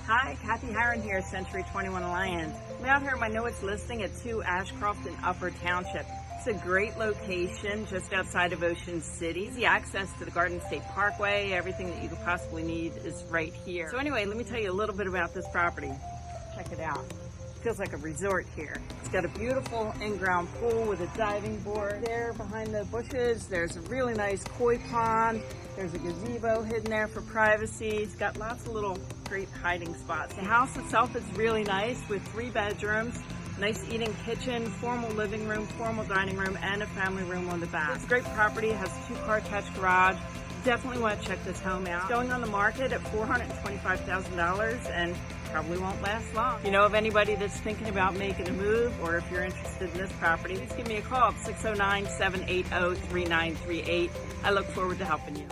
Hi, Kathy Hiron here, Century 21 Alliance. I'm out here at my Know It's listing at 2 Ashcroft in Upper Township. It's a great location just outside of Ocean City. Easy access to the Garden State Parkway. Everything that you could possibly need is right here. So anyway, let me tell you a little bit about this property. Check it out. Feels like a resort here. It's got a beautiful in-ground pool with a diving board. There behind the bushes, there's a really nice koi pond. There's a gazebo hidden there for privacy. It's got lots of little great hiding spots. The house itself is really nice with 3 bedrooms, nice eating kitchen, formal living room, formal dining room, and a family room on the back. It's a great property, has a 2-car attached garage. Definitely want to check this home out. It's going on the market at $425,000 and probably won't last long. If you know of anybody that's thinking about making a move, or if you're interested in this property, please give me a call at 609-780-3938. I look forward to helping you.